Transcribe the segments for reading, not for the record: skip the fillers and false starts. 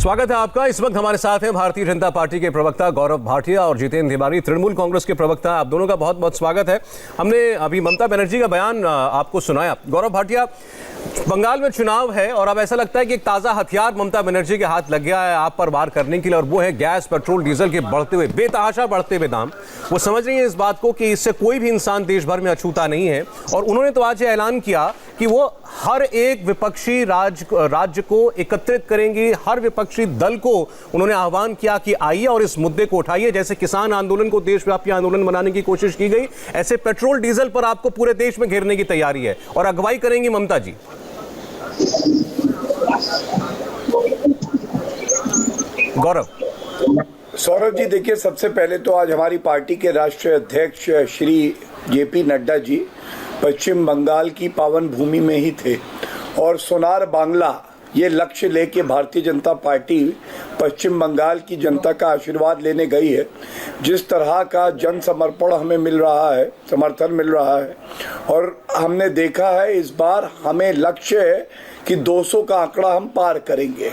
स्वागत है आपका। इस वक्त हमारे साथ हैं भारतीय जनता पार्टी के प्रवक्ता गौरव भाटिया और जितेंद्र तिवारी, तृणमूल कांग्रेस के प्रवक्ता। आप दोनों का बहुत बहुत स्वागत है। हमने अभी ममता बनर्जी का बयान आपको सुनाया। गौरव भाटिया, बंगाल में चुनाव है और अब ऐसा लगता है कि एक ताज़ा हथियार ममता बनर्जी के हाथ लग गया है आप पर वार करने के लिए, और वो है गैस, पेट्रोल, डीजल के बढ़ते हुए, बेतहाशा बढ़ते हुए दाम। वो समझ रही है इस बात को कि इससे कोई भी इंसान देश भर में अछूता नहीं है, और उन्होंने तो आज ऐलान किया कि वो हर एक विपक्षी राज्य को एकत्रित करेंगी। हर विपक्षी दल को उन्होंने आह्वान किया कि आइए और इस मुद्दे को उठाइए। जैसे किसान आंदोलन को देशव्यापी आंदोलन बनाने की कोशिश की गई, ऐसे पेट्रोल डीजल पर आपको पूरे देश में घेरने की तैयारी है, और अगुवाई करेंगी ममता जी। गौरव। सौरभ जी, देखिए, सबसे पहले तो आज हमारी पार्टी के राष्ट्रीय अध्यक्ष श्री जेपी नड्डा जी पश्चिम बंगाल की पावन भूमि में ही थे, और सोनार बांग्ला ये लक्ष्य लेके भारतीय जनता पार्टी पश्चिम बंगाल की जनता का आशीर्वाद लेने गई है। जिस तरह का जन समर्पण हमें मिल रहा है, समर्थन मिल रहा है, और हमने देखा है इस बार हमें लक्ष्य है कि 200 का आंकड़ा हम पार करेंगे।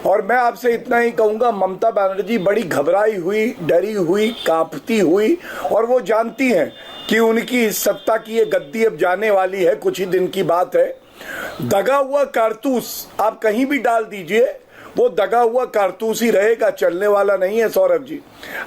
और मैं आपसे इतना ही कहूँगा, ममता बनर्जी बड़ी घबराई हुई, डरी हुई, कांपती हुई, और वो जानती हैं कि उनकी सत्ता की ये गद्दी अब जाने वाली है, कुछ ही दिन की बात है। दगा हुआ कारतूस आप कहीं भी डाल दीजिए, वो दगा हुआ कारतूस ही रहेगा, चलने वाला नहीं है। सौरभ जी,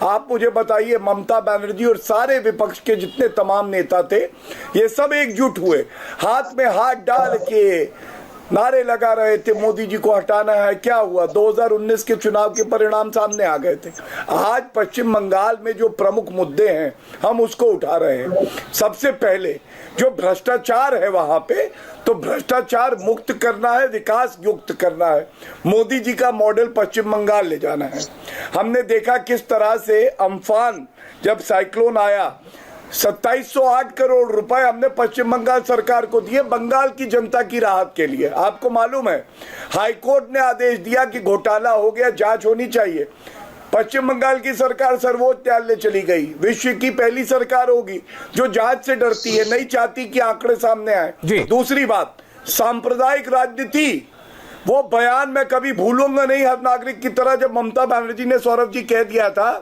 आप मुझे बताइए, ममता बनर्जी और सारे विपक्ष के जितने तमाम नेता थे, ये सब एकजुट हुए, हाथ में हाथ डाल के नारे लगा रहे थे, मोदी जी को हटाना है। क्या हुआ? 2019 के चुनाव के परिणाम सामने आ गए थे। आज पश्चिम बंगाल में जो प्रमुख मुद्दे हैं, हम उसको उठा रहे हैं। सबसे पहले जो भ्रष्टाचार है वहां पे, तो भ्रष्टाचार मुक्त करना है, विकास युक्त करना है। मोदी जी का मॉडल पश्चिम बंगाल ले जाना है। हमने देखा किस तरह से अम्फान, जब साइक्लोन आया, 2708 करोड़ रुपए हमने पश्चिम बंगाल सरकार को दिए बंगाल की जनता की राहत के लिए। आपको मालूम है, हाईकोर्ट ने आदेश दिया कि घोटाला हो गया, जांच होनी चाहिए। पश्चिम बंगाल की सरकार सर्वोच्च न्यायालय चली गई। विश्व की पहली सरकार होगी जो जांच से डरती है, नहीं चाहती कि आंकड़े सामने आए। दूसरी बात, सांप्रदायिक राजनीति, वो बयान मैं कभी भूलूंगा नहीं हर नागरिक की तरह, जब ममता बनर्जी ने, सौरभ जी, कह दिया था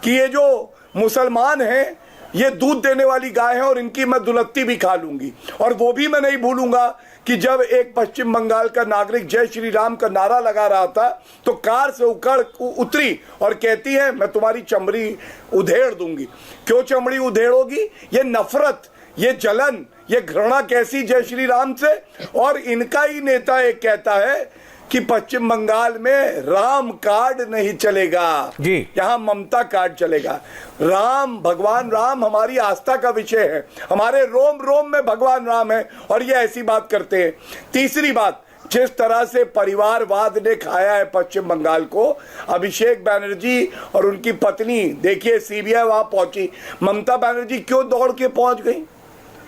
कि ये जो मुसलमान हैं ये दूध देने वाली गाय है और इनकी मैं दुलत्ती भी खा लूंगी। और वो भी मैं नहीं भूलूंगा कि जब एक पश्चिम बंगाल का नागरिक जय श्री राम का नारा लगा रहा था, तो कार से उतरी और कहती है मैं तुम्हारी चमड़ी उधेड़ दूंगी। क्यों चमड़ी उधेड़ोगी? ये नफरत, ये जलन, ये घृणा कैसी जय श्री राम से। और इनका ही नेता एक कहता है कि पश्चिम बंगाल में राम कार्ड नहीं चलेगा जी, यहाँ ममता कार्ड चलेगा। राम, भगवान राम हमारी आस्था का विषय है, हमारे रोम रोम में भगवान राम है, और ये ऐसी बात करते हैं। तीसरी बात, जिस तरह से परिवारवाद ने खाया है पश्चिम बंगाल को, अभिषेक बनर्जी और उनकी पत्नी, देखिए सीबीआई वहां पहुंची, ममता बनर्जी क्यों दौड़ के पहुंच गई?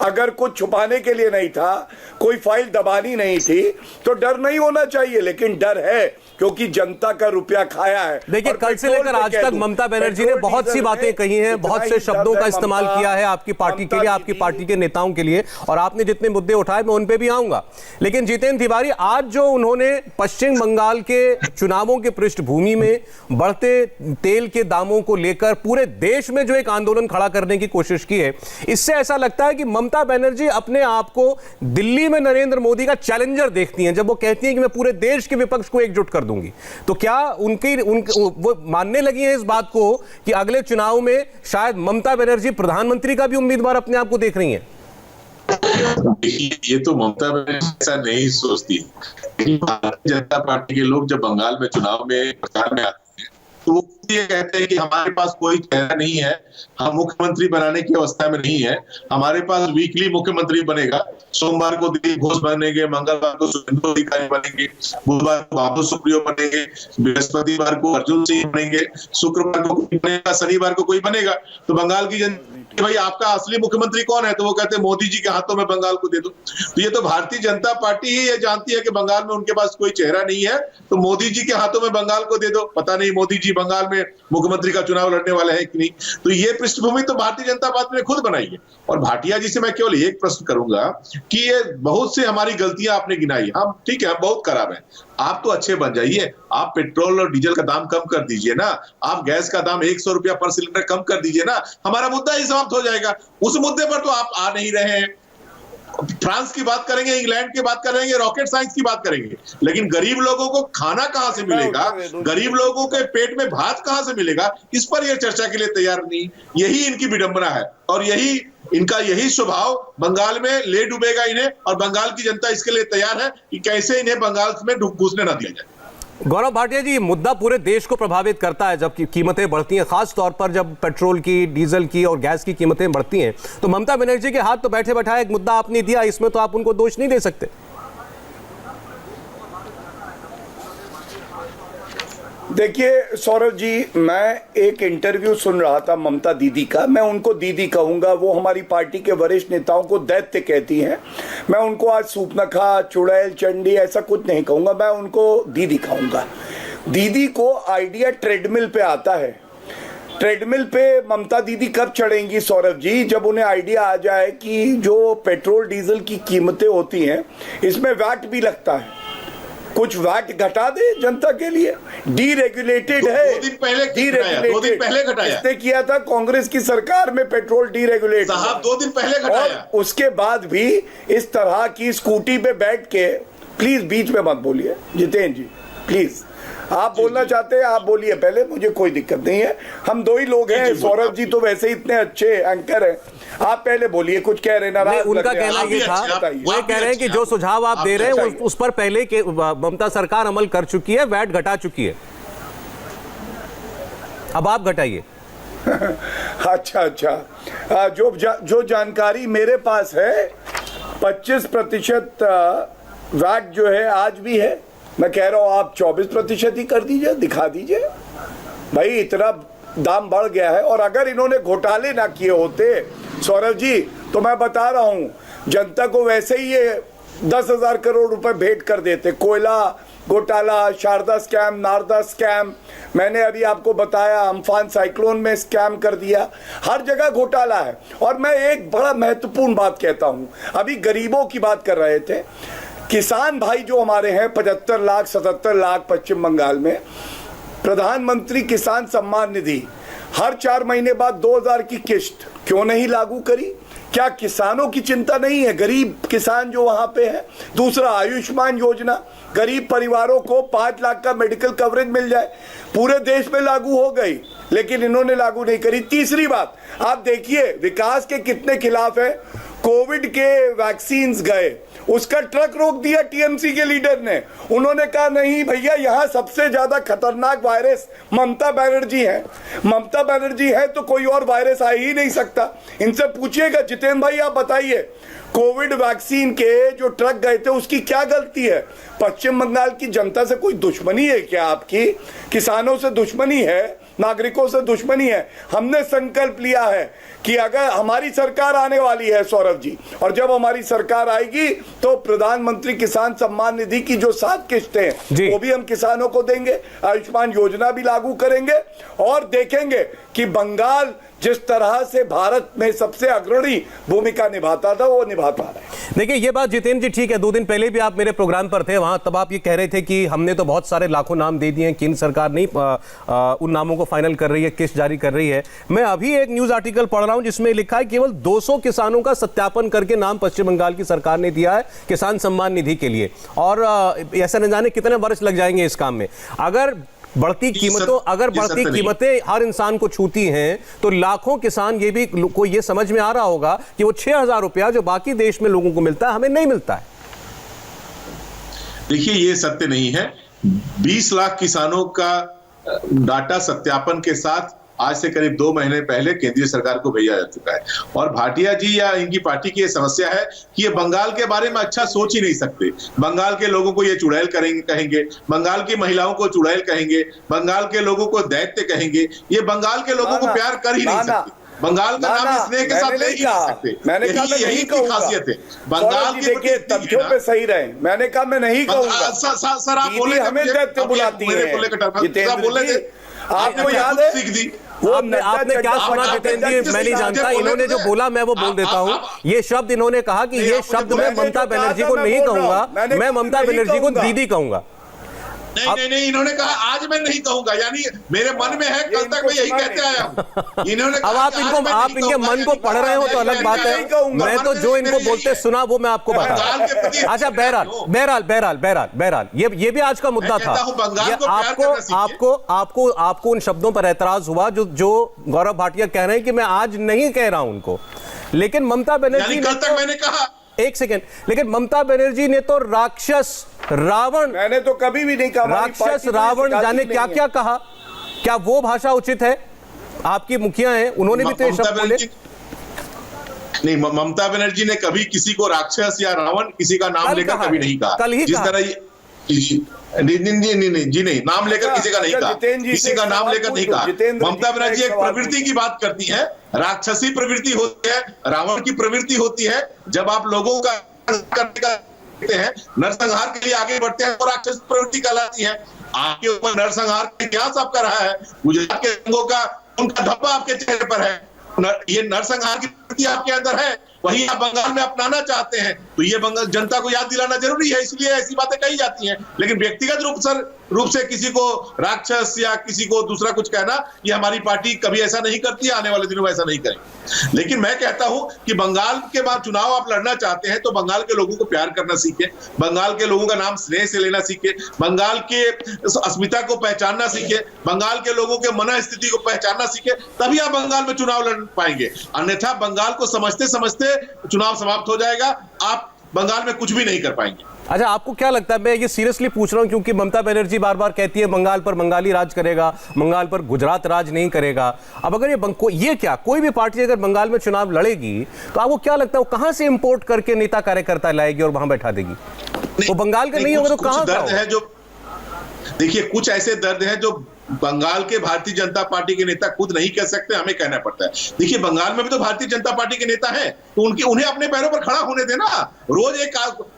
अगर कुछ छुपाने के लिए नहीं था, कोई फाइल दबानी नहीं थी, तो डर नहीं होना चाहिए, लेकिन डर है क्योंकि जनता का रुपया खाया है। देखिए, कल से लेकर आज तक ममता बनर्जी ने बहुत सी बातें कही हैं, बहुत से शब्दों का इस्तेमाल किया है आपकी पार्टी के लिए, आपकी पार्टी के नेताओं के लिए, और आपने जितने मुद्दे उठाए मैं उन पे भी आऊंगा। लेकिन जितेंद्र तिवारी, आज जो उन्होंने पश्चिम बंगाल के चुनावों के पृष्ठभूमि में बढ़ते तेल के दामों को लेकर पूरे देश में जो एक आंदोलन खड़ा करने की कोशिश की है, इससे ऐसा लगता है कि ममता बनर्जी अपने आप को दिल्ली में नरेंद्र मोदी का चैलेंजर देखती हैं, जब वो कहती हैं कि मैं पूरे देश के विपक्ष को एकजुट कर दूंगी। तो क्या वो मानने लगी हैं इस बात को कि अगले चुनाव में शायद ममता बनर्जी प्रधानमंत्री का भी उम्मीदवार अपने आप को देख रही हैं? ये तो ममता बनर्जी ऐसा नहीं सोचती। भारतीय जनता पार्टी के लोग जब बंगाल में चुनाव में प्रचार में आते हैं, तो वो ये कहते हैं कि हमारे पास कोई चेहरा नहीं है, हम मुख्यमंत्री बनाने की अवस्था में नहीं है, हमारे पास वीकली मुख्यमंत्री बनेगा, सोमवार को दिलीप घोष बनेंगे, मंगलवार को सुवेंदु अधिकारी बनेंगे, बुधवार को बाबू सुप्रियो बनेंगे, बृहस्पतिवार को अर्जुन सिंह बनेंगे, शुक्रवार को कोई बनेगा, शनिवार को कोई बनेगा। तो बंगाल की जनता, भाई आपका असली मुख्यमंत्री कौन है? तो वो कहते हैं मोदी जी के हाथों में बंगाल को दे दो। तो ये तो भारतीय जनता पार्टी ही ये जानती है कि बंगाल में उनके पास कोई चेहरा नहीं है, तो मोदी जी के हाथों में बंगाल को दे दो। पता नहीं मोदी जी बंगाल में मुख्यमंत्री का चुनाव लड़ने वाले हैं कि नहीं। तो ये पृष्ठभूमि तो भारतीय जनता पार्टी ने खुद बनाई है। और भाटिया जी से मैं केवल एक प्रश्न करूंगा कि ये बहुत से हमारी गलतियां आपने गिनाई, हम ठीक है, बहुत खराब है, आप तो अच्छे बन जाइए, आप पेट्रोल और डीजल का दाम कम कर दीजिए ना, आप गैस का दाम 100 रुपया पर सिलेंडर कम कर दीजिए ना, हमारा मुद्दा ही समाप्त हो जाएगा। उस मुद्दे पर तो आप आ नहीं रहे हैं। फ्रांस की बात करेंगे, इंग्लैंड की बात करेंगे, रॉकेट साइंस की बात करेंगे, लेकिन गरीब लोगों को खाना कहां से मिलेगा, गरीब लोगों के पेट में भात कहां से मिलेगा, इस पर यह चर्चा के लिए तैयार नहीं। यही इनकी विडंबना है और यही स्वभाव बंगाल में ले डूबेगा इन्हें, और बंगाल की जनता इसके लिए तैयार है कि कैसे इन्हें बंगाल में घुसने ना दिया जाए। गौरव भाटिया जी, मुद्दा पूरे देश को प्रभावित करता है जब कीमतें बढ़ती हैं, खास तौर पर जब पेट्रोल की, डीजल की और गैस की कीमतें बढ़ती हैं। तो ममता बनर्जी के हाथ तो बैठे बैठाए एक मुद्दा आपने दिया, इसमें तो आप उनको दोष नहीं दे सकते। देखिए सौरभ जी, मैं एक इंटरव्यू सुन रहा था ममता दीदी का। मैं उनको दीदी कहूंगा, वो हमारी पार्टी के वरिष्ठ नेताओं को दैत्य कहती हैं। मैं उनको आज सूपनखा, चुड़ैल, चंडी ऐसा कुछ नहीं कहूंगा, मैं उनको दीदी कहूंगा। दीदी को आइडिया ट्रेडमिल पे आता है। ट्रेडमिल पे ममता दीदी कब चढ़ेंगी सौरभ जी? जब उन्हें आइडिया आ जाए कि जो पेट्रोल डीजल की कीमतें होती हैं इसमें वैट भी लगता है, कुछ वैट घटा दे जनता के लिए। डीरेगुलेटेड है, 2 दिन पहले घटाया। इसने किया था कांग्रेस की सरकार में, पेट्रोल डीरेगुलेट साहब 2 दिन पहले घटाया। और उसके बाद भी इस तरह की स्कूटी पे बैठ के, प्लीज बीच में मत बोलिए जितेंद्र जी, प्लीज। आप बोलना चाहते हैं आप बोलिए पहले, मुझे कोई दिक्कत नहीं है, हम दो ही लोग हैं। सौरभ जी तो वैसे ही इतने अच्छे एंकर हैं, आप पहले बोलिए, कुछ कह रहे हैं। उनका कहना ये था, वो कह रहे हैं कि जो सुझाव आप दे रहे हैं उस पर पहले के ममता सरकार अमल कर चुकी है, वैट घटा चुकी है, अब आप घटाइए। अच्छा, जो जानकारी मेरे पास है 25% वैट जो है आज भी है। मैं कह रहा हूं आप 24% ही कर दीजिए, दिखा दीजिए भाई, इतना दाम बढ़ गया है। और अगर इन्होंने घोटाले ना किए होते सौरभ जी, तो मैं बता रहा हूं जनता को वैसे ही ये 10,000 करोड़ रुपए भेंट कर देते। कोयला घोटाला, शारदा स्कैम, नारदा स्कैम, मैंने अभी आपको बताया अम्फान साइक्लोन में स्कैम कर दिया, हर जगह घोटाला है। और मैं एक बड़ा महत्वपूर्ण बात कहता हूं, अभी गरीबों की बात कर रहे थे, किसान भाई जो हमारे हैं 75 लाख 77 लाख पश्चिम बंगाल में, प्रधानमंत्री किसान सम्मान निधि हर 4 महीने बाद 2,000 की किस्त क्यों नहीं लागू करी? क्या किसानों की चिंता नहीं है? गरीब किसान जो वहां पे है। दूसरा, आयुष्मान योजना, गरीब परिवारों को 5 लाख का मेडिकल कवरेज मिल जाए, पूरे देश में लागू हो गई, लेकिन इन्होंने लागू नहीं करी। तीसरी बात, आप देखिए विकास के कितने खिलाफ है। कोविड के वैक्सीन्स गए, उसका ट्रक रोक दिया टीएमसी के लीडर ने। उन्होंने कहा नहीं भैया, यहां सबसे ज्यादा खतरनाक वायरस ममता बनर्जी है, ममता बनर्जी है तो कोई और वायरस आ ही नहीं सकता। इनसे पूछिएगा, जितेंद्र भाई आप बताइए, कोविड वैक्सीन के जो ट्रक गए थे उसकी क्या गलती है? पश्चिम बंगाल की जनता से कोई दुश्मनी है क्या आपकी? किसानों से दुश्मनी है, नागरिकों से दुश्मनी है। हमने संकल्प लिया है कि अगर हमारी सरकार आने वाली है सौरभ जी, और जब हमारी सरकार आएगी तो प्रधानमंत्री किसान सम्मान निधि की जो 7 किस्तें हैं वो भी हम किसानों को देंगे, आयुष्मान योजना भी लागू करेंगे, और देखेंगे कि बंगाल जिस तरह से भारत में सबसे अग्रणी भूमिका निभाता था वो निभा पा रहा है। देखिए ये बात जितेंद्र जी ठीक है, 2 दिन पहले भी आप मेरे प्रोग्राम पर थे, वहां तब आप ये कह रहे थे कि हमने तो बहुत सारे लाखों नाम दे दिए हैं, केंद्र सरकार नहीं उन नामों को फाइनल कर रही है, किस्त जारी कर रही है। मैं अभी एक न्यूज आर्टिकल पढ़ रहा हूं जिसमें लिखा है केवल 200 किसानों का सत्यापन करके नाम पश्चिम बंगाल की सरकार ने दिया है किसान सम्मान निधि के लिए, और ऐसा न जाने कितने वर्ष लग जाएंगे इस काम में। अगर बढ़ती कीमतें हर इंसान को छूती हैं तो लाखों किसान ये भी को ये समझ में आ रहा होगा कि वो 6,000 रुपया जो बाकी देश में लोगों को मिलता है हमें नहीं मिलता है। देखिए ये सत्य नहीं है। 20 लाख किसानों का डाटा सत्यापन के साथ आज से करीब 2 महीने पहले केंद्रीय सरकार को भेजा जा चुका है। और भाटिया जी या इनकी पार्टी की ये समस्या है कि ये बंगाल के बारे में अच्छा सोच ही नहीं सकते। बंगाल के लोगों को ये चुड़ैल कहेंगे, बंगाल की महिलाओं को चुड़ैल कहेंगे, बंगाल के लोगों को दैत्य कहेंगे। ये बंगाल के लोगों को प्यार कर ही नहीं सकते। बंगाल का नाम स्नेह के साथ ले ही नहीं सकते। मैंने कहा मैं नहीं कहूंगा, खासियत है बंगाल की। देखिए तथ्यों पे सही रहे, मैंने कहा मैं नहीं कहूंगा। सर आप बोले हमें दैत्य बुलाती है, आपको याद है सीख दी आपने क्या सुना जितेंद्र जी? मैं नहीं जानता, इन्होंने जो बोला मैं वो बोल देता हूं। ये शब्द इन्होंने कहा कि ये शब्द मैं ममता बनर्जी को नहीं कहूंगा, मैं ममता बनर्जी को दीदी कहूंगा। नहीं, इन्होंने कहा आज मैं नहीं कहूंगा, यानी मेरे मन में है, कल तक मैं यही कहते आया हूं। इन्होंने अब आप इनके मन को पढ़ रहे हो तो अलग बात है, मैं तो जो इनको बोलते सुना वो मैं आपको बता रहा हूं। अच्छा, बहरहाल ये भी आज का मुद्दा था। आपको उन शब्दों पर एतराज हुआ जो गौरव भाटिया कह रहे हैं कि मैं आज नहीं कह रहा हूं उनको, लेकिन ममता बनर्जी कल तक मैंने कहा, एक सेकेंड, लेकिन ममता बनर्जी ने तो राक्षस रावण, मैंने तो कभी भी नहीं कहा राक्षस रावण जाने क्या क्या कहा। क्या वो भाषा उचित है? आपकी मुखिया हैं, उन्होंने भी तो ये शब्द बोले। नहीं, ममता बनर्जी ने कभी किसी को राक्षस या रावण किसी का नाम लेकर कभी नहीं कहा। कल ही जिस तरह नहीं, नाम लेकर किसी का नहीं कहा, किसी का नाम लेकर नहीं कहा। ममता बनर्जी एक प्रवृत्ति की बात करती है, राक्षसी प्रवृत्ति होती है, रावण की प्रवृत्ति होती है। जब आप लोगों का करने का हैं, नरसंहार के लिए आगे बढ़ते हैं तो राक्षस प्रवृत्ति कहलाती है। आपके ऊपर नरसंहार का इतिहास आपका रहा है, गुजरात के रंगों का उनका धब्बा आपके चेहरे पर है, ये नरसंहार की प्रवृत्ति आपके अंदर है, वही आप बंगाल में अपनाना चाहते हैं। तो ये बंगाल जनता को याद दिलाना जरूरी है, इसलिए ऐसी बातें कही जाती हैं। लेकिन व्यक्तिगत रूप से किसी को राक्षस या किसी को दूसरा कुछ कहना, ये हमारी पार्टी कभी ऐसा नहीं करती है, आने वाले दिनों में ऐसा नहीं करेंगे। लेकिन मैं कहता हूं कि बंगाल के बाद चुनाव आप लड़ना चाहते हैं तो बंगाल के लोगों को प्यार करना सीखे, बंगाल के लोगों का नाम स्नेह से लेना सीखे, बंगाल के अस्मिता को पहचानना सीखे, बंगाल के लोगों के मन स्थिति को पहचानना सीखे, तभी आप बंगाल में चुनाव लड़ पाएंगे। अन्यथा बंगाल को समझते समझते चुनाव समाप्त हो जाएगा, आप बंगाल में कुछ भी नहीं कर पाएंगे। अच्छा, आपको क्या लगता है, मैं ये सीरियसली पूछ रहा हूं क्योंकि ममता बनर्जी बार बार कहती है बंगाल पर बंगाली राज करेगा, बंगाल पर गुजरात राज नहीं करेगा। अब अगर ये क्या कोई भी पार्टी अगर बंगाल में चुनाव लड़ेगी तो आपको क्या लगता है वो कहां से इंपोर्ट करके नेता कार्यकर्ता लाएगी और वहां बैठा देगी? वो बंगाल के नहीं होगा तो कहां दर्द है? जो देखिए, कुछ ऐसे दर्द है जो बंगाल के भारतीय जनता पार्टी के नेता खुद नहीं कह सकते, हमें कहना पड़ता है। देखिए, बंगाल में भी तो भारतीय जनता पार्टी के नेता हैं, तो उन्हें अपने पैरों पर खड़ा होने देना। रोज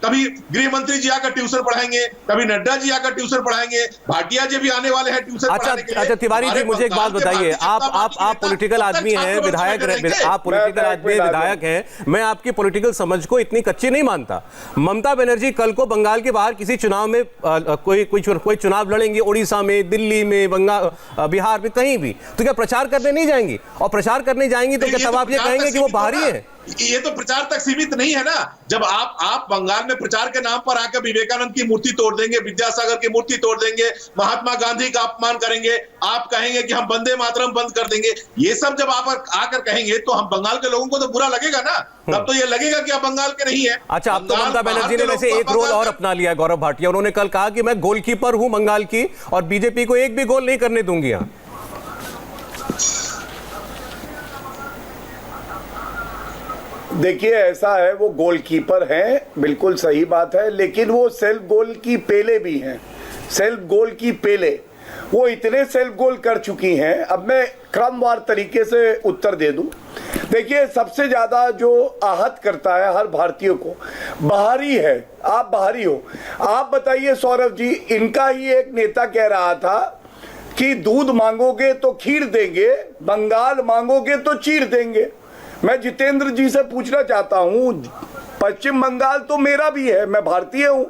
कभी गृह मंत्री जी आकर ट्यूशन पढ़ाएंगे, कभी नड्डा जी आकर ट्यूशन पढ़ाएंगे, भाटिया जी भी आने वाले हैं ट्यूशन पढ़ाने के लिए। अच्छा तिवारी जी, मुझे एक बात बताइए, आप पॉलिटिकल आदमी हैं, विधायक, आप पॉलिटिकल आदमी विधायक हैं, मैं आपकी पॉलिटिकल समझ को इतनी कच्ची नहीं मानता। ममता बनर्जी कल को बंगाल के बाहर किसी चुनाव में कोई चुनाव लड़ेंगे, उड़ीसा में, दिल्ली में, बिहार में, कहीं भी, तो क्या प्रचार करने नहीं जाएंगी? और प्रचार करने जाएंगी तो क्या तब आप ये कहेंगे कि वो बाहरी है? ये तो प्रचार तक सीमित नहीं है ना। जब आप बंगाल में प्रचार के नाम पर आकर विवेकानंद की मूर्ति तोड़ देंगे, विद्यासागर की मूर्ति तोड़ देंगे, महात्मा गांधी का अपमान करेंगे, आप कहेंगे कि हम वंदे मातरम बंद कर देंगे, ये सब जब आप आकर कहेंगे तो हम बंगाल के लोगों को तो बुरा लगेगा ना। तब तो ये लगेगा कि आप बंगाल के नहीं है। अच्छा, अब तो ममता बनर्जी ने वैसे एक रोल और अपना लिया है, गौरव भाटिया। उन्होंने कल कहा कि मैं गोलकीपर हूं बंगाल की और बीजेपी को एक भी गोल नहीं करने दूंगी। यहां देखिए, ऐसा है, वो गोलकीपर हैं, बिल्कुल सही बात है, लेकिन वो सेल्फ गोल की पेले भी हैं, सेल्फ गोल की पेले। वो इतने सेल्फ गोल कर चुकी हैं। अब मैं क्रमवार तरीके से उत्तर दे दूं। देखिए, सबसे ज्यादा जो आहत करता है हर भारतीय को, बाहरी है। आप बाहरी हो। आप बताइए सौरभ जी, इनका ही एक नेता कह रहा था कि दूध मांगोगे तो खीर देंगे, बंगाल मांगोगे तो चीर देंगे। मैं जितेंद्र जी से पूछना चाहता हूं, पश्चिम बंगाल तो मेरा भी है, मैं भारतीय हूं,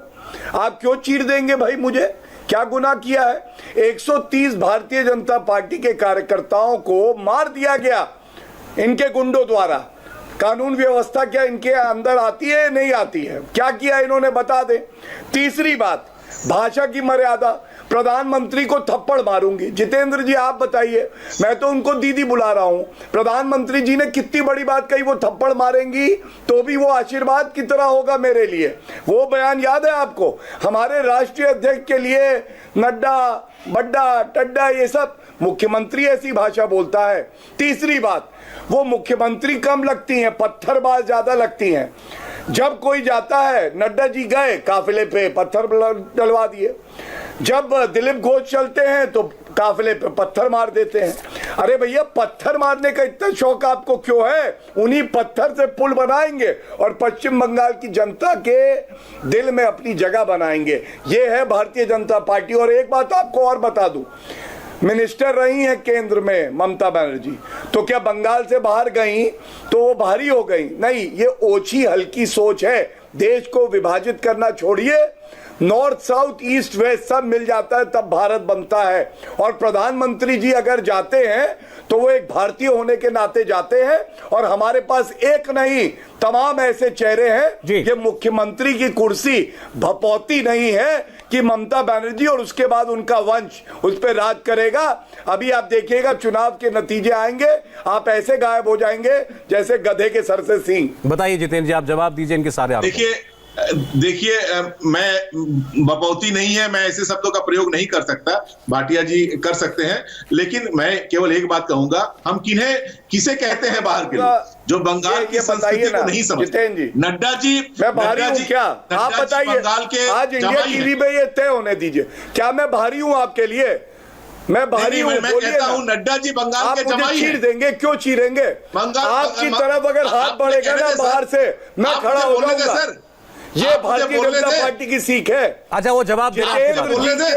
आप क्यों चीर देंगे भाई? मुझे क्या गुनाह किया है? 130 भारतीय जनता पार्टी के कार्यकर्ताओं को मार दिया गया इनके गुंडों द्वारा। कानून व्यवस्था क्या इनके अंदर आती है, नहीं आती है? क्या किया इन्होंने, बता दें। तीसरी बात, भाषा की मर्यादा, प्रधानमंत्री को थप्पड़ मारूंगी। जितेंद्र जी आप बताइए, मैं तो उनको दीदी बुला रहा हूं। प्रधानमंत्री जी ने कितनी बड़ी बात कही, वो थप्पड़ मारेंगी तो भी वो आशीर्वाद की तरह होगा मेरे लिए। वो बयान याद है आपको? हमारे राष्ट्रीय अध्यक्ष के लिए नड्डा, बड्डा, टड्डा, ये सब मुख्यमंत्री ऐसी भाषा बोलता है। तीसरी बात, वो मुख्यमंत्री कम लगती हैं, पत्थरबाज ज्यादा लगती हैं। जब कोई जाता है, नड्डा जी गए काफिले पे, पत्थर डलवा दिए। जब दिलीप घोष चलते हैं तो काफिले पे पत्थर मार देते हैं। अरे भैया, पत्थर मारने का इतना शौक आपको क्यों है? उन्हीं पत्थर से पुल बनाएंगे और पश्चिम बंगाल की जनता के दिल में अपनी जगह बनाएंगे। ये है भारतीय जनता पार्टी। और एक बात आपको और बता दूं, मिनिस्टर रही हैं केंद्र में ममता बनर्जी, तो क्या बंगाल से बाहर गई तो वो भारी हो गई? नहीं, ये ओछी हल्की सोच है। देश को विभाजित करना छोड़िए नॉर्थ साउथ ईस्ट वेस्ट सब मिल जाता है, तब भारत बनता है। और प्रधानमंत्री जी अगर जाते हैं तो वो एक भारतीय होने के नाते जाते हैं, और हमारे पास एक नहीं तमाम ऐसे चेहरे हैं। ये मुख्यमंत्री की कुर्सी भपौती नहीं है कि ममता बनर्जी और उसके बाद उनका वंश उस पर राज करेगा। अभी आप देखिएगा चुनाव के नतीजे आएंगे, आप ऐसे गायब हो जाएंगे जैसे गधे के सर से सींग। बताइए जितेंद्र जी, आप जवाब दीजिए इनके सारे आरोप। देखिए मैं बपौती नहीं है, मैं ऐसे शब्दों का प्रयोग नहीं कर सकता, भाटिया जी कर सकते हैं। लेकिन मैं केवल एक बात कहूंगा, हम किसे कहते हैं बाहर के लोग जो बंगाल की संस्कृति को नहीं समझते। नड्डा जी, मैं भारी हूं क्या? आप बताइए, बंगाल के आज इंडिया टीवी में ये तय होने दीजिए, क्या मैं भारी हूं आपके लिए? मैं भारी हूं? मैं कहता हूं नड्डा जी बंगाल के जमाई चीर देंगे, क्यों चीरेंगे? आपकी तरफ अगर हाथ बढ़ेगा ना बाहर से, मैं खड़ा हो जाऊंगा। ये भारतीय जनता पार्टी की सीख है। अच्छा, वो जवाब दे रहे हैं,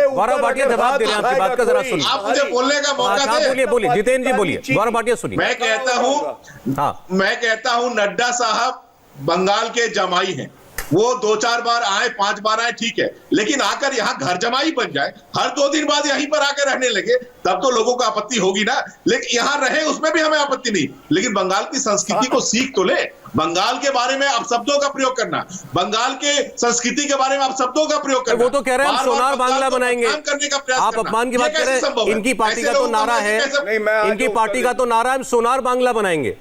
गौरव भाटिया जवाब दे रहे हैं आपकी बात का, जरा सुनिए। आप मुझे बोलने का मौका दें। बोलिए जितेंद्र जी, बोलिए। गौरव भाटिया सुनिए। मैं कहता हूं नड्डा साहब बंगाल के जमाई हैं। वो 2-4 बार आए, 5 बार आए, ठीक है, लेकिन आकर यहाँ घर जमाई बन जाए, हर 2 दिन बाद यहीं पर आकर रहने लगे, तब तो लोगों को आपत्ति होगी ना। लेकिन यहाँ रहे उसमें भी हमें आपत्ति नहीं, लेकिन बंगाल की संस्कृति को सीख तो ले। बंगाल के बारे में आप शब्दों का प्रयोग करना, बंगाल के संस्कृति के बारे में आप शब्दों का प्रयोग करना। वो तो कह रहे हैं हम सोनार बांग्ला बनाएंगे, आप अपमान की बात कर रहे हैं। इनकी पार्टी का तो नारा है, इनकी पार्टी का तो नारा है सोनार बांग्ला बनाएंगे।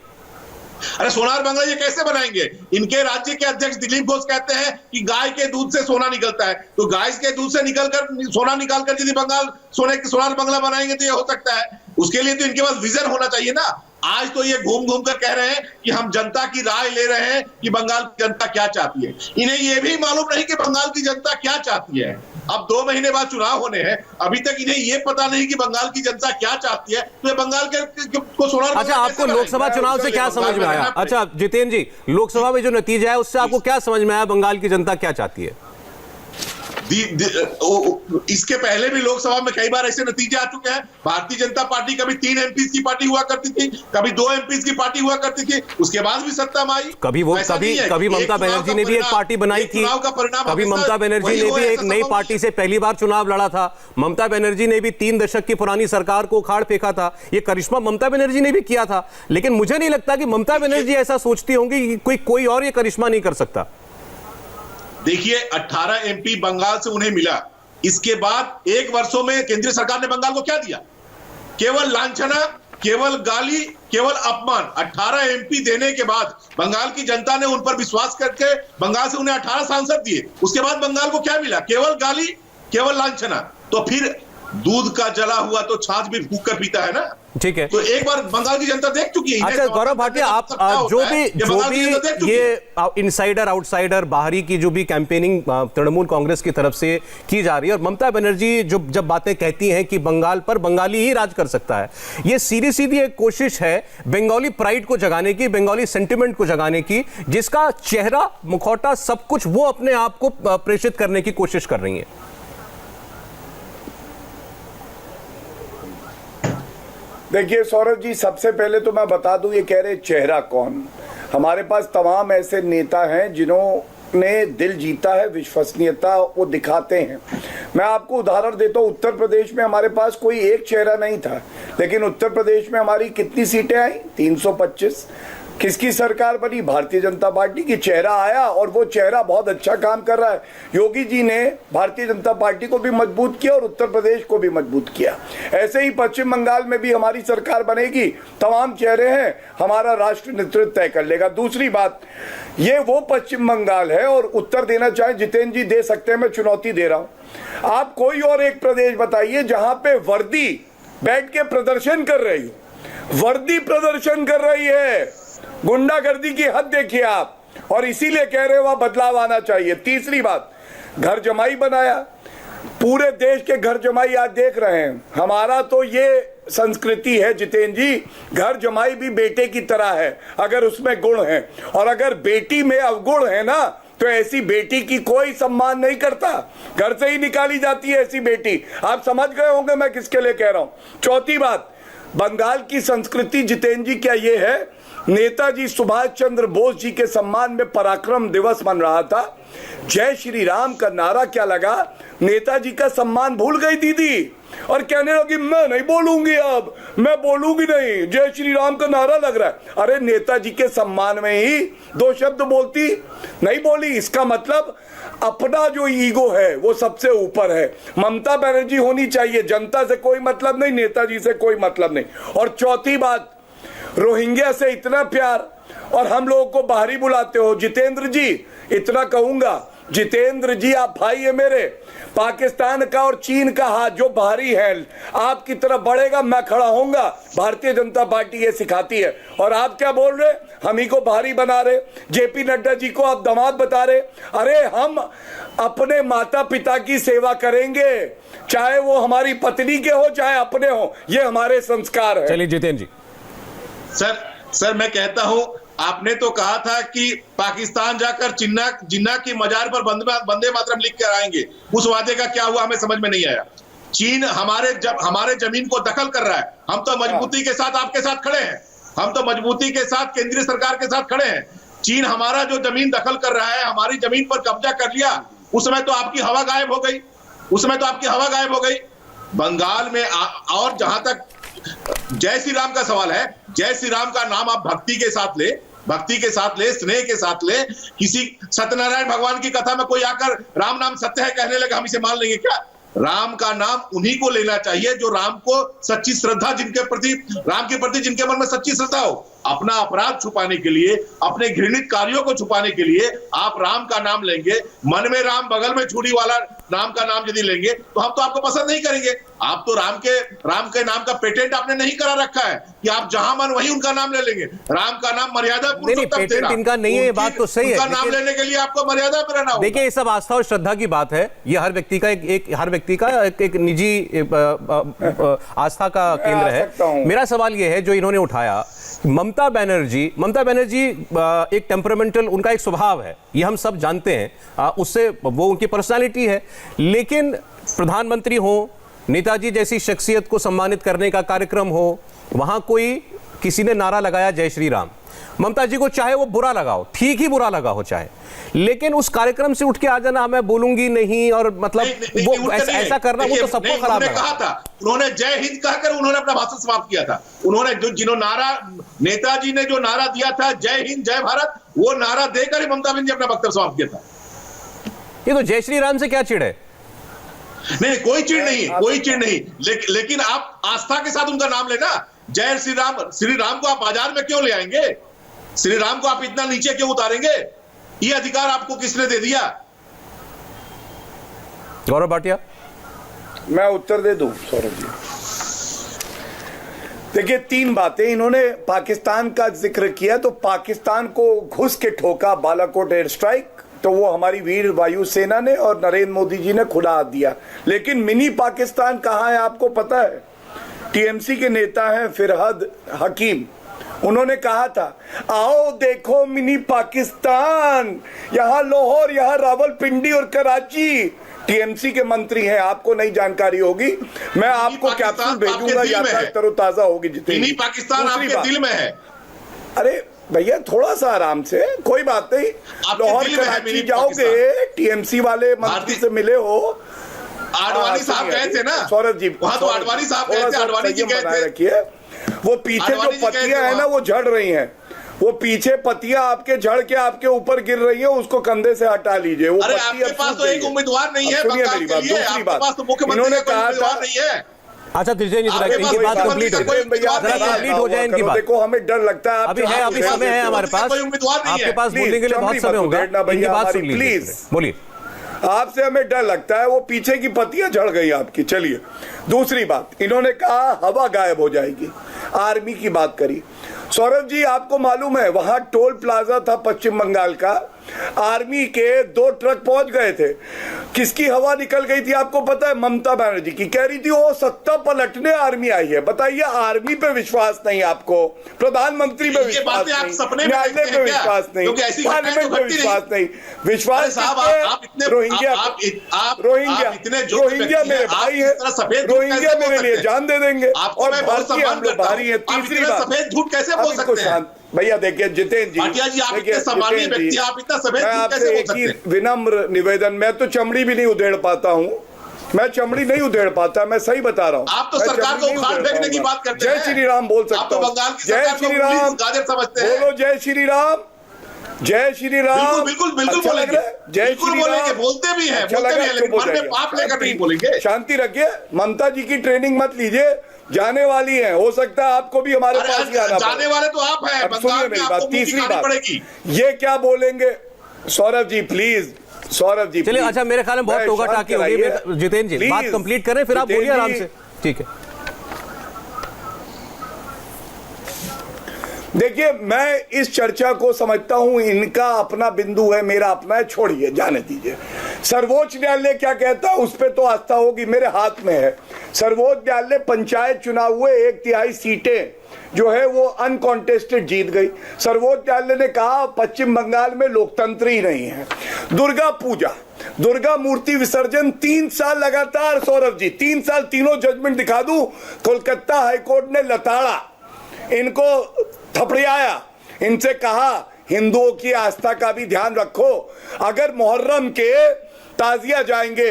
अरे सोनार बांग्ला ये कैसे बनाएंगे? इनके राज्य के अध्यक्ष दिलीप घोष कहते हैं कि गाय के दूध से सोना निकलता है, तो गाय के दूध से निकलकर सोना निकालकर यदि बंगाल सोनार बांग्ला बनाएंगे तो ये हो सकता है। उसके लिए तो इनके पास विजन होना चाहिए ना। आज तो ये घूम घूम कर कह रहे हैं कि हम जनता की राय ले रहे हैं कि बंगाल की जनता क्या चाहती है। इन्हें ये भी मालूम नहीं कि बंगाल की जनता क्या चाहती है। अब 2 महीने बाद चुनाव होने हैं, अभी तक इन्हें ये पता नहीं कि बंगाल की जनता क्या चाहती है, तो ये बंगाल के को सोनार। अच्छा, आपको लोकसभा चुनाव से क्या समझ में आया? अच्छा जितेंद्र जी, लोकसभा में जो नतीजा है उससे आपको क्या समझ में आया, बंगाल की जनता क्या चाहती है? इसके पहले भी लोकसभा में कई बार ऐसे नतीजे आ चुके हैं। भारतीय जनता पार्टी कभी 3 एमपीज की पार्टी हुआ करती थी, कभी 2 एमपीज की पार्टी हुआ करती थी, उसके बाद भी सत्ता में आई। कभी ममता बनर्जी ने भी एक पार्टी बनाई थी, कभी ममता बनर्जी ने भी एक नई पार्टी से पहली बार चुनाव लड़ा था। ममता बनर्जी ने भी 3 दशक की पुरानी सरकार को उखाड़ फेंका था। ये करिश्मा ममता बनर्जी ने भी किया था, लेकिन मुझे नहीं लगता कि ममता बनर्जी ऐसा सोचती होंगी कि कोई और ये करिश्मा नहीं कर सकता। देखिए 18 एमपी बंगाल से उन्हें मिला, इसके बाद 1 वर्षों में केंद्रीय सरकार ने बंगाल को क्या दिया? केवल लांछना, केवल गाली, केवल अपमान। 18 एमपी देने के बाद बंगाल की जनता ने उन पर विश्वास करके बंगाल से उन्हें 18 सांसद दिए। उसके बाद बंगाल को क्या मिला? केवल गाली, केवल लांछना। तो फिर दूध का जला हुआ तो छाछ भी फूंक कर पीता है ना। ठीक है, तो एक बार बंगाल की जनता देख चुकी है। अच्छा गौरव भाटिया, आप जो भी ये इनसाइडर आउटसाइडर बाहरी की जो भी कैंपेनिंग तृणमूल कांग्रेस की तरफ से की जा रही है, और ममता बनर्जी जब बातें कहती हैं कि बंगाल पर बंगाली ही राज कर सकता है, ये सीधी सीधी एक कोशिश है बंगाली प्राइड को जगाने की, बंगाली सेंटिमेंट को जगाने की, जिसका चेहरा मुखौटा सब कुछ वो अपने आप को प्रेषित करने की कोशिश कर रही है। देखिए सौरभ जी, सबसे पहले तो मैं बता दूं, ये कह रहे चेहरा कौन। हमारे पास तमाम ऐसे नेता हैं जिन्होंने दिल जीता है, विश्वसनीयता वो दिखाते हैं। मैं आपको उदाहरण देता हूँ, उत्तर प्रदेश में हमारे पास कोई एक चेहरा नहीं था, लेकिन उत्तर प्रदेश में हमारी कितनी सीटें आई? 325। किसकी सरकार बनी? भारतीय जनता पार्टी की। चेहरा आया और वो चेहरा बहुत अच्छा काम कर रहा है। योगी जी ने भारतीय जनता पार्टी को भी मजबूत किया और उत्तर प्रदेश को भी मजबूत किया। ऐसे ही पश्चिम बंगाल में भी हमारी सरकार बनेगी, तमाम चेहरे हैं, हमारा राष्ट्र नेतृत्व तय कर लेगा। दूसरी बात, ये वो पश्चिम बंगाल है, और उत्तर देना चाहे जितेंद्र जी दे सकते हैं, मैं चुनौती दे रहा हूं। आप कोई और एक प्रदेश बताइए जहां पे वर्दी बैठ के प्रदर्शन कर रही हो, वर्दी प्रदर्शन कर रही है। गुंडागर्दी की हद देखिए आप, और इसीलिए कह रहे हो वहां बदलाव आना चाहिए। तीसरी बात, घर जमाई बनाया, पूरे देश के घर जमाई आज देख रहे हैं। हमारा तो ये संस्कृति है जितेंद्र जी, घर जमाई भी बेटे की तरह है अगर उसमें गुण है, और अगर बेटी में अवगुण है ना, तो ऐसी बेटी की कोई सम्मान नहीं करता, घर से ही निकाली जाती है ऐसी बेटी। आप समझ गए होंगे मैं किसके लिए कह रहा हूं। चौथी बात, बंगाल की संस्कृति जितेंद्र जी क्या ये है नेताजी सुभाष चंद्र बोस जी के सम्मान में पराक्रम दिवस मन रहा था, जय श्री राम का नारा क्या लगा, नेताजी का सम्मान भूल गई दीदी और कहने लगी मैं नहीं बोलूंगी, अब मैं बोलूंगी नहीं, जय श्री राम का नारा लग रहा है। अरे नेताजी के सम्मान में ही 2 शब्द बोलती, नहीं बोली। इसका मतलब अपना जो ईगो है वो सबसे ऊपर है। ममता बनर्जी होनी चाहिए, जनता से कोई मतलब नहीं, नेताजी से कोई मतलब नहीं। और चौथी बात, रोहिंग्या से इतना प्यार और हम लोगों को बाहरी बुलाते हो। जितेंद्र जी इतना कहूंगा, जितेंद्र जी आप भाई है मेरे, पाकिस्तान का और चीन का हाथ जो बाहरी है आपकी तरफ बढ़ेगा, मैं खड़ा होऊंगा। भारतीय जनता पार्टी ये सिखाती है। और आप क्या बोल रहे, हम ही को भारी बना रहे, जेपी नड्डा जी को आप दामाद बता रहे। अरे हम अपने माता पिता की सेवा करेंगे, चाहे वो हमारी पत्नी के हो चाहे अपने हो, ये हमारे संस्कार है। चलिए जितेंद्र जी। सर मैं कहता हूं, आपने तो कहा था कि पाकिस्तान जाकर जिन्ना की मजार पर वंदे मातरम लिख कर आएंगे। उस वादे का क्या हुआ हमें समझ में नहीं आया। चीन हमारे जमीन को दखल कर रहा है, हम तो मजबूती के साथ आपके साथ खड़े हैं, हम तो मजबूती के साथ केंद्रीय सरकार के साथ खड़े हैं। चीन हमारा जो जमीन दखल कर रहा है, हमारी जमीन पर कब्जा कर लिया, उस समय तो आपकी हवा गायब हो गई, उस समय तो आपकी हवा गायब हो गई। बंगाल में और जहां तक जय श्री राम का सवाल है, जय श्री राम का नाम आप भक्ति के साथ ले, भक्ति के साथ ले, स्नेह के साथ ले। किसी सत्यनारायण भगवान की कथा में कोई आकर राम नाम सत्य है कहने लगा, हम इसे मान लेंगे क्या? राम का नाम उन्हीं को लेना चाहिए जो राम को सच्ची श्रद्धा, जिनके प्रति राम के प्रति जिनके मन में सच्ची श्रद्धा हो। अपना अपराध छुपाने के लिए, अपने घृणित कार्यों को छुपाने के लिए आप राम का नाम लेंगे, मन में राम बगल में छुरी वाला नाम का नाम यदि लेंगे तो हम तो आपको पसंद नहीं करेंगे। आप तो राम के नाम का पेटेंट आपने नहीं करा रखा है कि आप जहां मन वहीं उनका नाम ले लेंगे। राम का नाम मर्यादा पुरुषोत्तम पेटेंट इनका नहीं है, ये बात तो सही है। उनका नाम लेने के लिए आपको मर्यादा में रहना होगा। देखिए ये सब आस्था और श्रद्धा की बात है, ये हर व्यक्ति का एक निजी आस्था का केंद्र है। मेरा सवाल ये है जो इन्होंने उठाया, ममता बनर्जी एक टेम्परामेंटल, उनका एक स्वभाव है, ये हम सब जानते हैं, उससे वो उनकी पर्सनालिटी है। लेकिन प्रधानमंत्री हो, नेताजी जैसी शख्सियत को सम्मानित करने का कार्यक्रम हो, वहां कोई किसी ने नारा लगाया जय श्री राम, ममता जी को चाहे वो बुरा लगा हो, ठीक ही बुरा लगा हो चाहे, लेकिन उस कार्यक्रम से उठ के आ जाना मैं बोलूंगी नहीं, और मतलब वो ऐसा करना वो तो सबको खराब लगा। कहा था उन्होंने जय हिंद कहकर उन्होंने अपना भाषण समाप्त किया था। उन्होंने नेताजी ने जो नारा दिया था जय हिंद जय भारत, वो नारा देकर ही ममता बनर्जी अपना वक्तव्य समाप्त किया था। ये तो जय श्री राम से क्या चिढ़ है? नहीं, कोई चिढ़ नहीं, कोई चिढ़ नहीं, लेकिन आप आस्था के साथ उनका नाम लेना। जय श्री राम को आप बाजार में क्यों ले आएंगे? श्री राम को आप इतना नीचे क्यों उतारेंगे? ये अधिकार आपको किसने दे दिया? गौरव भाटिया, मैं उत्तर दे दूं सौरभ जी। देखिए 3 बातें इन्होंने पाकिस्तान का जिक्र किया, तो पाकिस्तान को घुस के ठोका बालाकोट एयर स्ट्राइक, तो वो हमारी वीर वायुसेना ने और नरेंद्र मोदी जी ने खुला हाथ दिया। लेकिन मिनी पाकिस्तान कहाँ है आपको पता है? टीएमसी के नेता हैं फिरहद हकीम, उन्होंने कहा था आओ देखो मिनी पाकिस्तान, यहां लाहौर, यहां रावलपिंडी और कराची। टीएमसी के मंत्री हैं, आपको नहीं जानकारी होगी, मैं आपको कैप्सूल भेजूंगा, यात्रा तरोताजा होगी। जितनी पाकिस्तान आपके दिल में है। अरे भैया थोड़ा सा आराम से, कोई बात नहीं। लाहौर कराची जाओगे, टीएमसी वाले मंत्री से मिले हो, आडवाणी साहब गए थे ना सौरभ जी, वहां तो आडवाणी साहब गए थे, आडवाणी जी गए थे। रखिए वो पीछे जो पत्तियां है ना वो झड़ रही हैं, वो पीछे पत्तियां आपके झड़ के आपके ऊपर गिर रही है, उसको कंधे से हटा लीजिए। वो अरे आपके पास तो एक उम्मीदवार नहीं है बंगाल के लिए, आपके पास तो मुख्यमंत्री का कोई उम्मीदवार नहीं है। अच्छा इनकी बात कंप्लीट हो जाए, इनकी बात। देखो हमें डर लगता है, अभी समय है हमारे पास, आपके पास बोलने के लिए बहुत समय होगा, इनकी बात सुन लीजिए, प्लीज बोलिए। आपसे हमें डर लगता है, वो पीछे की पत्तियां झड़ गई आपकी। चलिए दूसरी बात, इन्होंने कहा हवा गायब हो जाएगी, आर्मी की बात करी। सौरभ जी आपको मालूम है वहां टोल प्लाजा था पश्चिम बंगाल का, आर्मी के 2 ट्रक पहुंच गए थे, किसकी हवा निकल गई थी आपको पता है? ममता बनर्जी की। कह रही थी वो सत्ता पलटने आर्मी आई है। बताइए, आर्मी पे विश्वास नहीं आपको, प्रधानमंत्री पे विश्वास नहीं, न्यायालय पे विश्वास नहीं, पार्लियामेंट पे विश्वास नहीं, विश्वास रोहिंग्या मेरे भाई है, रोहिंग्या मेरे लिए जान दे देंगे और भारतीय हम लोग भारी है। तीसरी बात, सफेद झूठ कैसे बोल सकते हैं? भैया देखिए जितेंद्र जी, भाटिया जी, आप देखिए, इतने सम्मानीय जितेंद्र जी, व्यक्ति, आप इतना सफेद मैं झूठ आपसे कैसे बोल एक सकते ही हैं? विनम्र निवेदन, मैं तो चमड़ी भी नहीं उधेड़ पाता हूँ, मैं चमड़ी नहीं उधेड़ पाता, मैं सही बता रहा हूँ। आप तो मैं सरकार चमड़ी को नहीं उखाड़ उधेड़ फेंकने की पाऊंगा। बात करते जय हैं। श्री राम बोल आप तो सकता हूँ। बंगाल की जय सरकार को श्री राम पुलिस गाजर समझते हैं। बोलो, जय श्री राम, जय श्री राम। बिल्कुल बिल्कुल अच्छा लग बोलेंगे, रहा है? जय बिल्कुल श्री बोलेंगे, राम। बोलते भी हैं, अच्छा बोलते लगा, भी हैं, लेकिन चुप हो मन में जाइए। पाप लेकर नहीं शांति- बोलेंगे। शांति रखिए, ममता जी की ट्रेनिंग मत लीजिए, जाने वाली है, हो सकता है आपको भी हमारे पास ही आना जाने वाले तो आप हैं, अब बंगाल सुनिए में मेरी आपको बात, मुंह तीसरी दिखानी बात, पड़ेगी। ये क्या बोलेंगे सौरभ जी, प्लीज सौरभ जी, चलिए, please। अच्छा मेरे ख्याल में बहुत टोका टाकी हो गई। जितेंद्र जी बात कंप्लीट करें, फिर आप बोलिए आराम से, ठीक है। देखिए, मैं इस चर्चा को समझता हूं, इनका अपना बिंदु है, मेरा अपना है, छोड़िए, जाने दीजिए। सर्वोच्च न्यायालय क्या कहता है उस पर तो आस्था होगी, मेरे हाथ में है। सर्वोच्च न्यायालय पंचायत चुनाव हुए, 1/3 सीटें जो है वो अनकॉन्टेस्टेड जीत गई। सर्वोच्च न्यायालय ने कहा पश्चिम बंगाल में लोकतंत्र ही नहीं है। दुर्गा पूजा, दुर्गा मूर्ति विसर्जन 3 साल लगातार, सौरभ जी 3 साल, तीनों जजमेंट दिखा दूं, कोलकाता हाईकोर्ट ने लताड़ा, इनको थपड़ियाया, इनसे कहा हिंदुओं की आस्था का भी ध्यान रखो, अगर मुहर्रम के ताजिया जाएंगे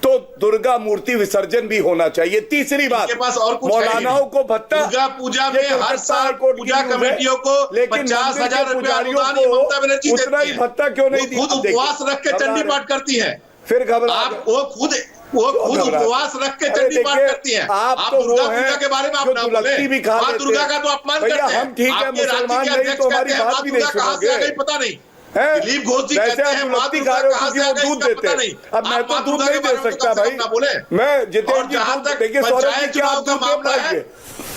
तो दुर्गा मूर्ति विसर्जन भी होना चाहिए। तीसरी बात, के पास और कुछ मौलानाओं को भत्ता, दुर्गा पूजा में हर साल पूजा कमेटियों को 50,000 रुपया अनुदान ममता बनर्जी उतना ही देती भत्ता क्यों नहीं है। खुद उपवास रख के चंडी पाठ करती है, फिर घबरा आप वो खुद उपवास रख के चंडी पाठ करती हैं। आप तो दुर्गा पूजा के बारे में आप ना बोले, मां दुर्गा का तो अपमान करते हैं। हम ठीक है, आपके राज्य मुसलमान के नहीं अध्यक्ष तो कहते हमारी हैं बात मां भी नहीं दुर्गा कहां से आ गई सुनोगे, पता नहीं। हैं? दिलीप घोष जी वैसे कहते आप हैं मां दुलत्ती दुर्गा खा रहे हो कहां क्योंकि से आ वो गई दूध इसका देते पता हैं। नहीं। अब मैं आप तो मां दूध दुर्गा नहीं के बारे दे में तो सकता कम से भाई, कम ना बोले। मैं जितेंद्र और जहां जी तक देखिए सौरभ जी पंचायत क्या चुनाव आप का दूध दे मामला है, पाएंगे?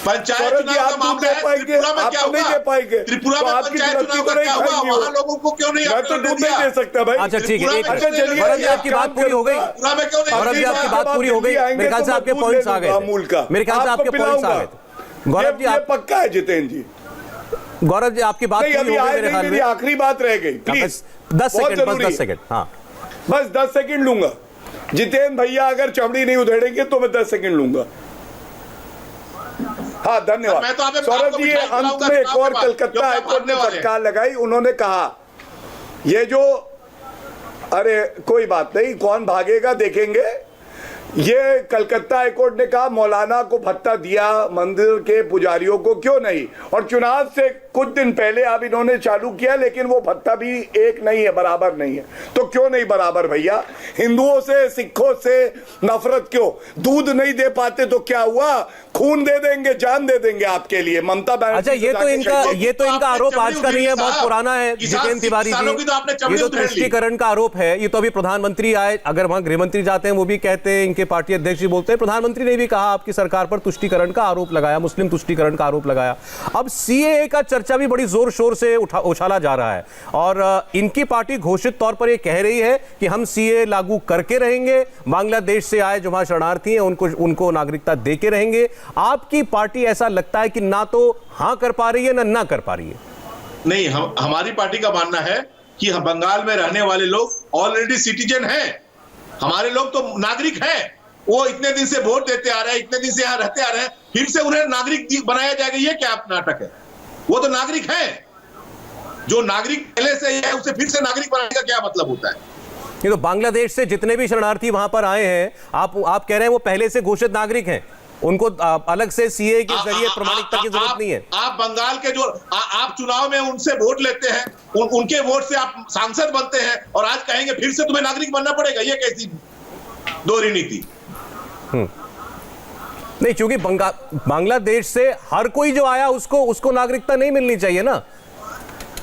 पंचायत सौरभ जी चुनाव आप का दूध मामला दे है, पाएंगे? त्रिपुरा में आप क्या तो नहीं होगा? दे पाएंगे, त्रिपुरा तो में आपकी पंचायत दुलत्ती चुनाव तो का नहीं क्या हुआ? खाएंगे वहां वो। लोगों को क्यों नहीं मैं तो आपने दूध दिया? नहीं दे सकता भाई। अच्छा ठीक है, एक त्रिपुरा में मिनट, क्यों नहीं भरत जी दिया? आपकी बात पूरी हो गई, त्रिपुरा में क्यों नहीं भरत जी दिया? आपकी बात पूरी हो गई, मेरे ख्याल से आपके पॉइंट्स आ गए थे। मेरे ख्याल से आपके पॉइंट्स आ गए थे। गौरव जी, आप पक्का है जितेंद्र जी? गौरव जी आपकी बात नहीं, पूरी अभी हो गई आए मेरे नहीं, ख्याल मेरी में। आखिरी बात रह गई, प्लीज 10 सेकंड, बस 10 सेकंड, हाँ बस 10 सेकंड लूंगा। जितेंद्र भैया अगर चमड़ी नहीं उधेड़ेंगे तो मैं 10 सेकंड लूंगा। हाँ धन्यवाद मैं तो आपको सौरभ जी। मिठाई अंत खिलाऊंगा में एक चुनाव और के बाद, कलकत्ता जो हाईकोर्ट ने भागने वाले फटकार लगाई, उन्होंने कहा ये जो, अरे कोई बात नहीं, कौन भागेगा देखेंगे। ये कलकत्ता हाईकोर्ट ने कहा मौलाना को भत्ता दिया, मंदिर के पुजारियों को क्यों नहीं, और चुनाव से कुछ दिन पहले अब इन्होंने चालू किया, लेकिन वो भत्ता भी एक नहीं है, बराबर नहीं है। तो क्यों नहीं बराबर भैया? हिंदुओं से सिखों से नफरत क्यों? दूध नहीं दे पाते तो क्या हुआ, खून दे देंगे, जान दे देंगे आपके लिए। ममता बनर्जी, अच्छा ये तो इनका आरोप आज का नहीं है, बहुत पुराना है। जितेंद्र तिवारी जी, ये तो तुष्टिकरण का आरोप है। ये तो अभी प्रधानमंत्री आए, अगर वहां गृहमंत्री जाते हैं वो भी कहते हैं, इनके पार्टी अध्यक्ष जी बोलते हैं, प्रधानमंत्री ने भी कहा आपकी सरकार पर तुष्टिकरण का आरोप लगाया, मुस्लिम तुष्टिकरण का आरोप लगाया। अब सीएए का चर्चा भी बड़ी जोर शोर से उछाला जा रहा है, और इनकी पार्टी घोषित तौर पर यह कह रही है कि हम सीएए लागू करके रहेंगे, बांग्लादेश से आए जो वहां शरणार्थी हैं उनको नागरिकता देके रहेंगे। आपकी पार्टी ऐसा लगता है कि ना तो हां कर पा रही है ना कर पा रही है। नहीं, हमारी पार्टी का मानना है कि बंगाल में रहने वाले लोग ऑलरेडी सिटीजन हैं, हमारे लोग तो नागरिक हैं। वो इतने दिन से वोट देते आ रहे हैं, इतने दिन से यहाँ रहते आ रहे हैं, फिर से उन्हें नागरिक बनाया जाएगा, ये क्या नाटक है? वो तो नागरिक हैं। जो नागरिक पहले से है उसे फिर से नागरिक बनाने का क्या मतलब होता है? ये तो बांग्लादेश से जितने भी शरणार्थी वहां पर आए हैं, आप कह रहे हैं वो पहले से घोषित नागरिक हैं, उनको अलग से सीए के जरिए प्रमाणिकता की जरूरत नहीं है। आप बंगाल के जो आप चुनाव में उनसे वोट लेते हैं, उनके वोट से आप सांसद बनते हैं, और आज कहेंगे फिर से तुम्हें नागरिक बनना पड़ेगा, ये कैसी दोहरी नीति? नहीं, क्योंकि बांग्लादेश से हर कोई जो आया उसको नागरिकता नहीं मिलनी चाहिए ना,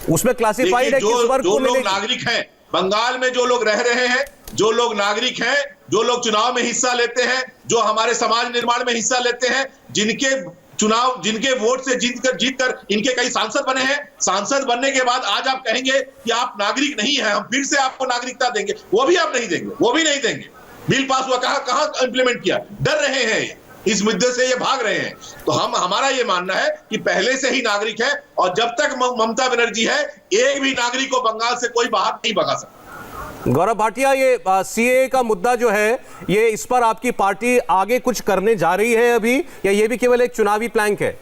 उसमें क्लासिफाइड है किस वर्ग को मिलेगी। नागरिक हैं बंगाल में, जो लोग रह रहे हैं, जो लोग नागरिक हैं, जो लोग चुनाव में हिस्सा लेते हैं, जो हमारे समाज निर्माण में हिस्सा लेते हैं, जिनके वोट से जीतकर इनके कई सांसद बने हैं, सांसद बनने के बाद आज आप कहेंगे कि आप नागरिक नहीं हैं, हम फिर से आपको नागरिकता देंगे, वो भी आप नहीं देंगे, वो भी नहीं देंगे। बिल पास हुआ, कहां इंप्लीमेंट किया? डर रहे हैं, इस मुद्दे से ये भाग रहे हैं। तो हमारा ये मानना है कि पहले से ही नागरिक है, और जब तक ममता बनर्जी है, एक भी नागरिक को बंगाल से कोई बाहर नहीं भगा सकता। गौरव भाटिया, ये सीएए का मुद्दा जो है, ये इस पर आपकी पार्टी आगे कुछ करने जा रही है अभी, या ये भी केवल एक चुनावी प्लैंक है?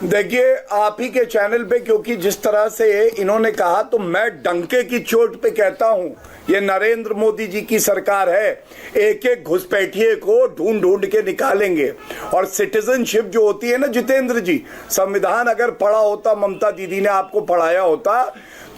देखिए आप ही के चैनल पे, क्योंकि जिस तरह से इन्होंने कहा तो मैं डंके की चोट पे कहता हूं, ये नरेंद्र मोदी जी की सरकार है। एक एक घुसपैठिए को ढूंढ ढूंढ के निकालेंगे। और सिटीजनशिप जो होती है ना जितेंद्र जी, संविधान अगर पढ़ा होता, ममता दीदी ने आपको पढ़ाया होता,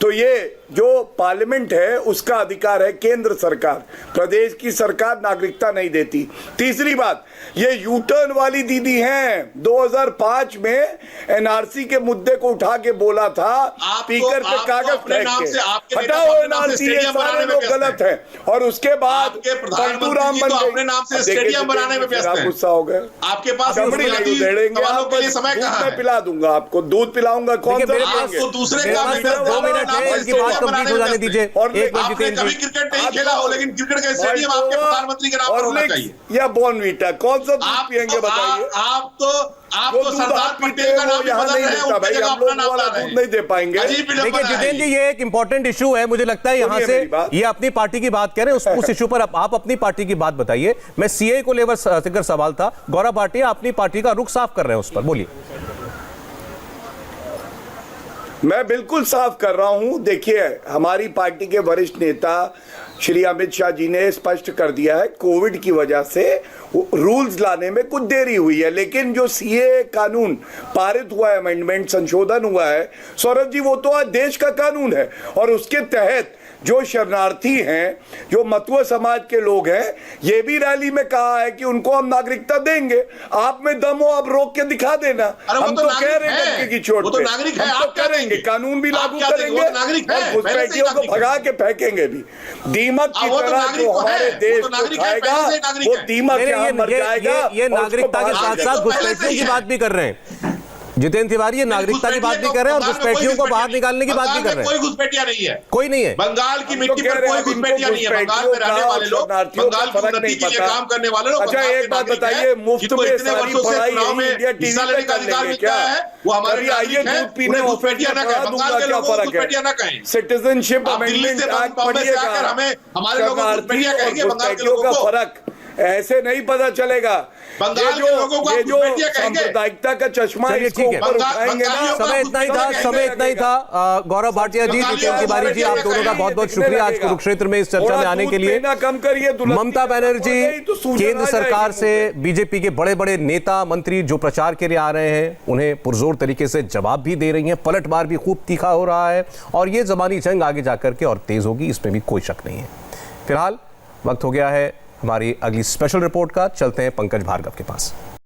तो ये जो पार्लियामेंट है उसका अधिकार है, केंद्र सरकार, प्रदेश की सरकार नागरिकता नहीं देती। तीसरी बात, ये यू टर्न वाली दीदी हैं। 2005 में एनआरसी के मुद्दे को उठा के बोला था, स्पीकर पे कागज फेंक के हटाओ एनआरसी, ये सारे लोग गलत हैं। और उसके बाद परशुराम बन अपने नाम से स्टेडियम बनाने में व्यस्त हैं। गुस्सा हो गया आपके पास, उधेड़ेंगे आपको, समय कहां है? पिला दूंगा आपको, दूध पिलाऊंगा, कौन सा दूसरे का कंप्लीट हो जाने दीजिए। आपने कभी क्रिकेट नहीं खेला हो, लेकिन क्रिकेट का स्टेडियम आपके प्रधानमंत्री के नाम पर होना चाहिए। या बॉर्नवीटा, कौन सा दूध पियेंगे बताइए? आप तो सरदार पटेल का नाम बदल रहे हैं, भाई हम लोग वाला दूध नहीं दे पाएंगे। देखिए जितेंद्र जी, ये एक इंपॉर्टेंट इशू है, मुझे लगता है यहाँ से ये अपनी पार्टी की बात कह रहे हैं, उस इशू पर आप अपनी पार्टी की बात बताइए। मैं सीए को लेकर सवाल था, गौरव भाटिया अपनी पार्टी का रुख साफ कर रहे हैं, उस पर बोलिए। मैं बिल्कुल साफ कर रहा हूं। देखिए हमारी पार्टी के वरिष्ठ नेता श्री अमित शाह जी ने स्पष्ट कर दिया है, कोविड की वजह से रूल्स लाने में कुछ देरी हुई है, लेकिन जो सीए कानून पारित हुआ है, अमेंडमेंट संशोधन हुआ है सौरभ जी, वो तो आज देश का कानून है। और उसके तहत जो शरणार्थी हैं, जो मतुआ समाज के लोग हैं, ये भी रैली में कहा है कि उनको हम नागरिकता देंगे। आप में दम हो, आप रोक के दिखा देना। हम तो कह रहे हैं डंके की चोट पे, हम तो करेंगे, कानून भी लागू करेंगे और घुसपैठियों को भगा के फेंकेंगे भी। दीमक की तरह जो हमारे देश को खाएगा, वो दीमक यहाँ मर जाएगा। ये नागरिकता के साथ साथ घुसपैठियों की बात भी कर रहे हैं जितेंद्र तिवारी, ये नागरिकता की बात भी कर रहे हैं और घुसपैठियों को बाहर निकालने की बात भी कर रहे हैं। कोई घुसपैठिया नहीं है, कोई नहीं है बंगाल की मिट्टी पर कोई घुसपैठिया नहीं है। बंगाल में रहने वाले लोग, बंगाल की उन्नति के लिए काम करने वाले लोग। अच्छा एक बात बताइए, मुफ्त में सारी पढ़ाई इंडिया हिस्सा लेने का अधिकार मिलता है, वो हमारे नागरिक हैं, उन्हें घुसपैठिया ना कहें, बंगाल के लोगों को घुसपैठिया ना कहें। सिटीजनशिप अमेंडमेंट एक्ट पढ़िएगा, हमें हमारे लोगों को घुसपैठिया कहेंगे, बंगाल के लोगों को फर्क ऐसे नहीं पता चलेगा। बंगाल के लोगों को जो सांप्रदायिकता का चश्मा इसको ऊपर उठाएंगे ना। समय इतना ही था। गौरव भाटिया जी, जितेंद्र तिवारी जी, आप दोनों का बहुत बहुत शुक्रिया आज कुरुक्षेत्र में इस चर्चा में आने के लिए। कम करिए, ममता बनर्जी केंद्र सरकार से बीजेपी के बड़े बड़े नेता मंत्री जो प्रचार के लिए आ रहे हैं, उन्हें पुरजोर तरीके से जवाब भी दे रही हैं, पलटवार भी खूब तीखा हो रहा है और ये ज़बानी जंग आगे जाकर के और तेज होगी, इसमें भी कोई शक नहीं है। फिलहाल वक्त हो गया है हमारी अगली स्पेशल रिपोर्ट का। चलते हैं पंकज भार्गव के पास।